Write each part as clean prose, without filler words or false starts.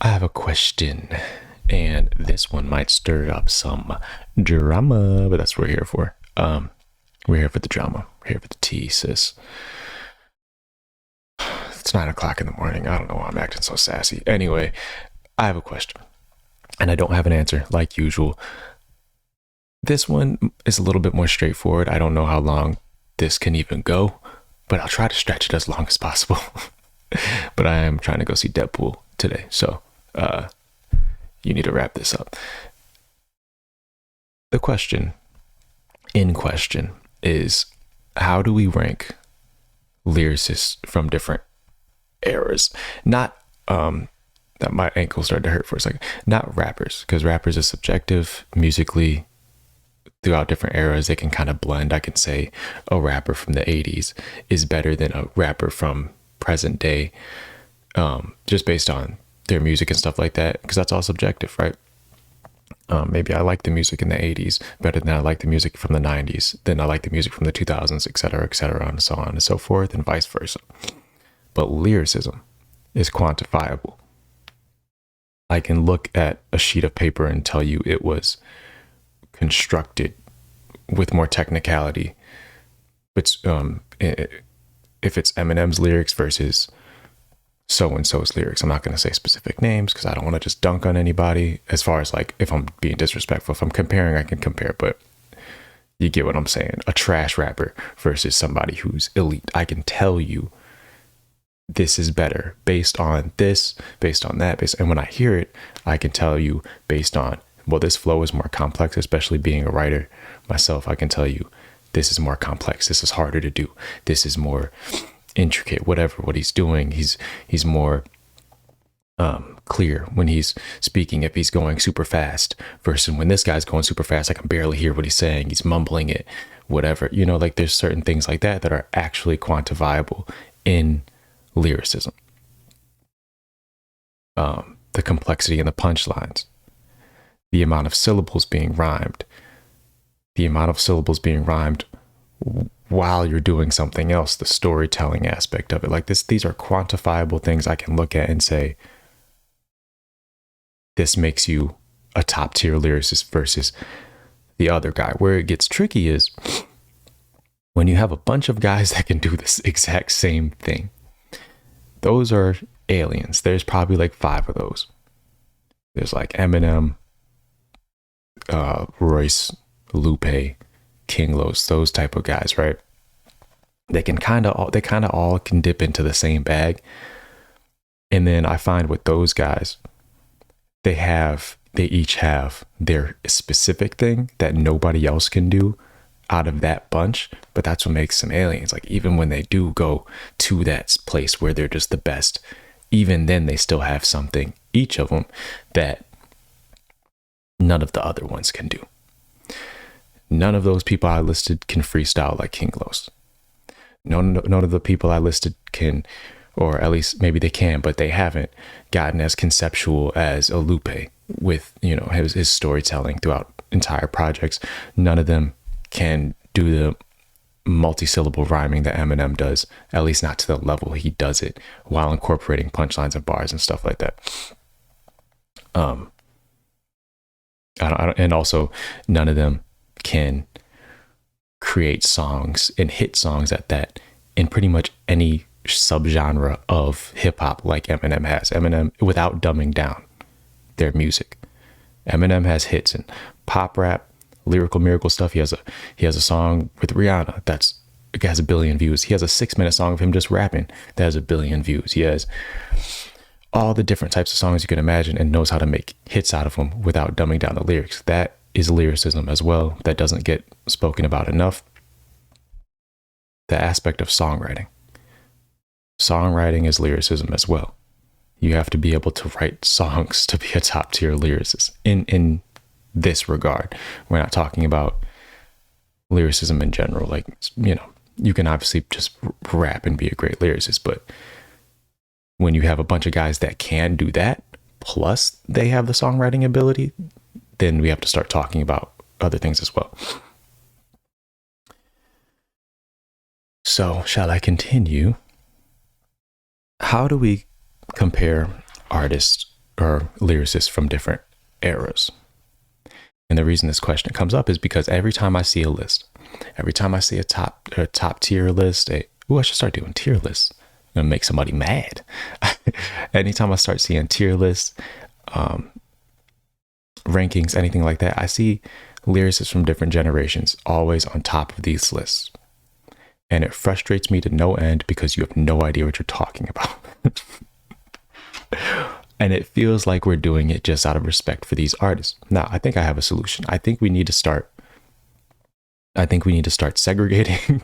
I have a question, and this one might stir up some drama, but that's what we're here for. We're here for the drama. We're here for the tea, sis. It's 9 o'clock in the morning. I don't know why I'm acting so sassy. Anyway, I have a question, and I don't have an answer like usual. This one is a little bit more straightforward. I don't know how long this can even go, but I'll try to stretch it as long as possible. But I am trying to go see Deadpool today, so you need to wrap this up. The question in question is, how do we rank lyricists from different eras? Not that my ankle started to hurt for a second. Not rappers, because rappers is subjective musically. Throughout different eras, they can kind of blend. I can say a rapper from the 80s is better than a rapper from present day, just based on their music and stuff like that, because that's all subjective, right? Maybe I like the music in the 80s better than I like the music from the 90s, then I like the music from the 2000s, etc., and so on and so forth, and vice versa. But lyricism is quantifiable. I can look at a sheet of paper and tell you it was constructed with more technicality. But if it's Eminem's lyrics versus so-and-so's lyrics, I'm not going to say specific names because I don't want to just dunk on anybody. As far as like, if I'm being disrespectful, if I'm comparing, I can compare, but you get what I'm saying. A trash rapper versus somebody who's elite, I can tell you this is better based on this, based on that, and when I hear it, I can tell you based on, well, this flow is more complex, especially being a writer myself. I can tell you this is more complex. This is harder to do. This is more intricate, whatever, what he's doing. He's more clear when he's speaking, if he's going super fast versus when this guy's going super fast, I can barely hear what he's saying. He's mumbling it, whatever, like there's certain things like that that are actually quantifiable in lyricism. The complexity in the punchlines, the amount of syllables being rhymed, while you're doing something else, the storytelling aspect of it. Like these are quantifiable things I can look at and say, this makes you a top tier lyricist versus the other guy. Where it gets tricky is when you have a bunch of guys that can do this exact same thing. Those are aliens. There's probably like 5 of those. There's like Eminem, Royce, Lupe, King Los, those type of guys, right? They kind of all can dip into the same bag. And then I find with those guys, they each have their specific thing that nobody else can do out of that bunch. But that's what makes them aliens. Like even when they do go to that place where they're just the best, even then they still have something, each of them, that none of the other ones can do. None of those people I listed can freestyle like King Los. None of the people I listed can, or at least maybe they can, but they haven't gotten as conceptual as a Lupe with, his storytelling throughout entire projects. None of them can do the multi-syllable rhyming that Eminem does, at least not to the level he does it, while incorporating punchlines and bars and stuff like that. And also none of them can create songs and hit songs at that in pretty much any subgenre of hip-hop like Eminem has. Eminem, without dumbing down their music, Eminem has hits in pop rap, lyrical miracle stuff. He has a song with Rihanna it has 1 billion views. He has a 6-minute song of him just rapping that has 1 billion views. He has all the different types of songs you can imagine and knows how to make hits out of them without dumbing down the lyrics. That is lyricism as well. That doesn't get spoken about enough. The aspect of songwriting. Songwriting is lyricism as well. You have to be able to write songs to be a top tier lyricist in this regard. We're not talking about lyricism in general. Like, you can obviously just rap and be a great lyricist, but when you have a bunch of guys that can do that, plus they have the songwriting ability, then we have to start talking about other things as well. So, shall I continue? How do we compare artists or lyricists from different eras. And the reason this question comes up is because every time I see a list, every time I see a top tier list, I should start doing tier lists. I'm gonna make somebody mad. Anytime I start seeing tier lists, rankings, anything like that, I see lyricists from different generations always on top of these lists. And it frustrates me to no end because you have no idea what you're talking about. And it feels like we're doing it just out of respect for these artists. Now, I think I have a solution. I think we need to start segregating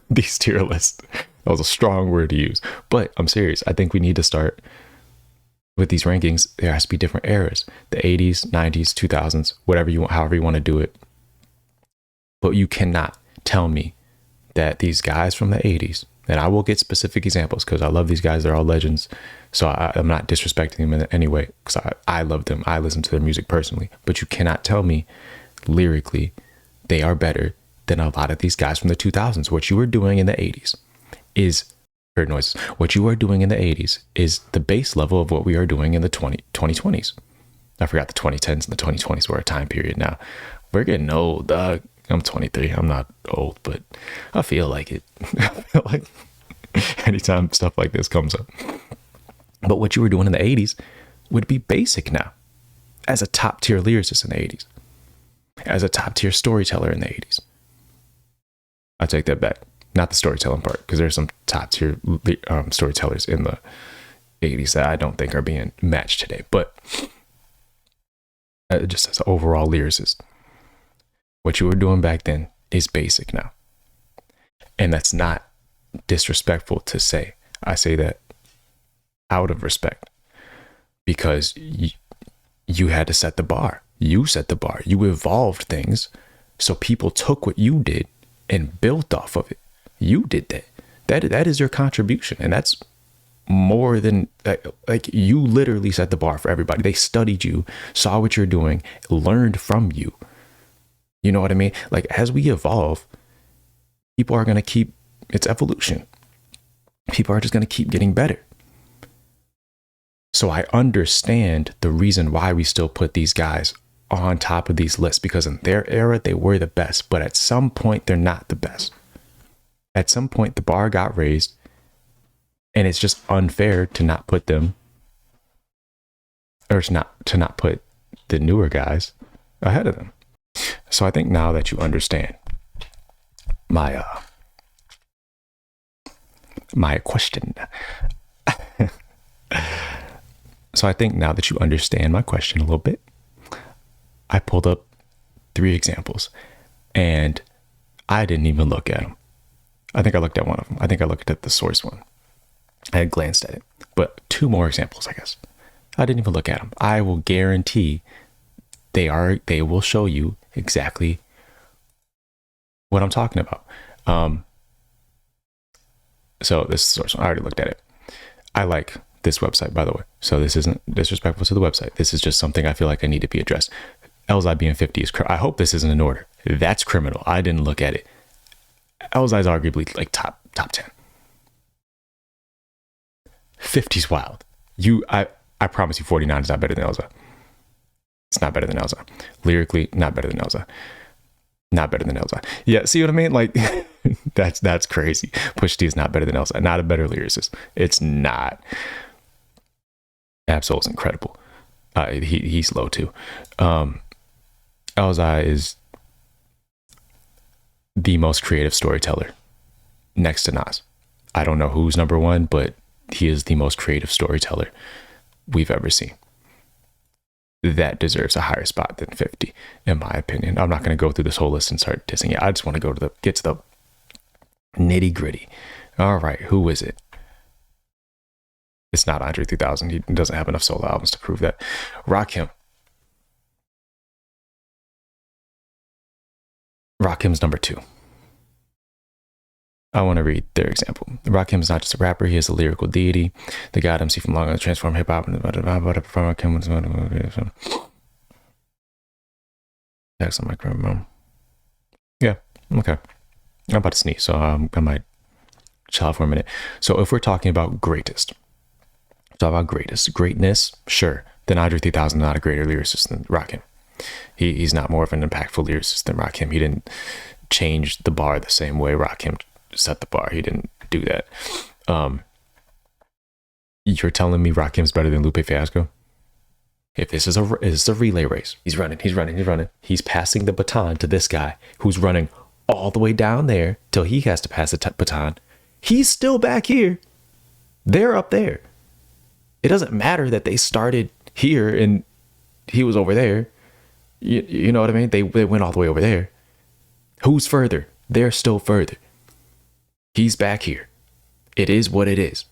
these tier lists. That was a strong word to use, but I'm serious. I think we need to start with these rankings. There has to be different eras, the 80s, 90s, 2000s, whatever you want, however you want to do it. But you cannot tell me that these guys from the 80s, and I will get specific examples because I love these guys. They're all legends. So I'm not disrespecting them in any way because I love them. I listen to their music personally. But you cannot tell me lyrically they are better than a lot of these guys from the 2000s. What you were doing in the 80s is heard noises. What you are doing in the 80s is the base level of what we are doing in the 2020s. I forgot the 2010s and the 2020s were a time period now. We're getting old, dog. I'm 23. I'm not old, but I feel like it. I feel like anytime stuff like this comes up. But what you were doing in the 80s would be basic now as a top tier lyricist in the 80s, as a top tier storyteller in the 80s. I take that back. Not the storytelling part, because there's some top tier storytellers in the 80s that I don't think are being matched today. But just as an overall lyricist, what you were doing back then is basic now. And that's not disrespectful to say. I say that out of respect because you had to set the bar. You set the bar. You evolved things. So people took what you did and built off of it. You did that. That is your contribution. And that's more than like you literally set the bar for everybody. They studied you, saw what you're doing, learned from you. You know what I mean? Like as we evolve, people are going to keep, it's evolution. People are just going to keep getting better. So I understand the reason why we still put these guys on top of these lists, because in their era, they were the best, but at some point they're not the best. At some point the bar got raised and it's just unfair to not put them, or to not put the newer guys ahead of them. So I think now that you understand my question, so I think now that you understand my question a little bit, I pulled up 3 examples and I didn't even look at them. I think I looked at one of them. I think I looked at the source one. I had glanced at it, but 2 more examples, I guess. I didn't even look at them. I will guarantee they will show you exactly what I'm talking about. So this is the source one. I already looked at it. I like this website, by the way. So this isn't disrespectful to the website. This is just something I feel like I need to be addressed. Elzhi being 50 is, I hope this isn't in order. That's criminal. I didn't look at it. Elzhi is arguably like top 10. 50's wild. I promise you 49 is not better than Elzhi. It's not better than Elzhi. Lyrically, not better than Elzhi. Not better than Elzhi. Yeah, see what I mean? Like, that's crazy. Push T is not better than Elzhi. Not a better lyricist. It's not. Absol's incredible. He's low too. Elzhi is the most creative storyteller next to Nas. I don't know who's number 1, but he is the most creative storyteller we've ever seen. That deserves a higher spot than 50, in my opinion. I'm not going to go through this whole list and start dissing it. I just want to get to the nitty gritty. All right, who is it? It's not Andre 3000. He doesn't have enough solo albums to prove that. Rakim. Rakim's number 2. I want to read their example. Rakim is not just a rapper, he is a lyrical deity. The god MC from Long Island transformed hip hop. That's on my microphone. Yeah, okay. I'm about to sneeze, so I might chill out for a minute. So if we're talking about greatest, Talk about greatness, sure. Then Andre 3000 is not a greater lyricist than Rakim. He's not more of an impactful lyricist than Rakim. He didn't change the bar the same way Rakim set the bar. He didn't do that. You're telling me Rakim's better than Lupe Fiasco? If this is a relay race, he's running. He's passing the baton to this guy who's running all the way down there till he has to pass the baton. He's still back here. They're up there. It doesn't matter that they started here and he was over there. You know what I mean? They went all the way over there. Who's further? They're still further. He's back here. It is what it is.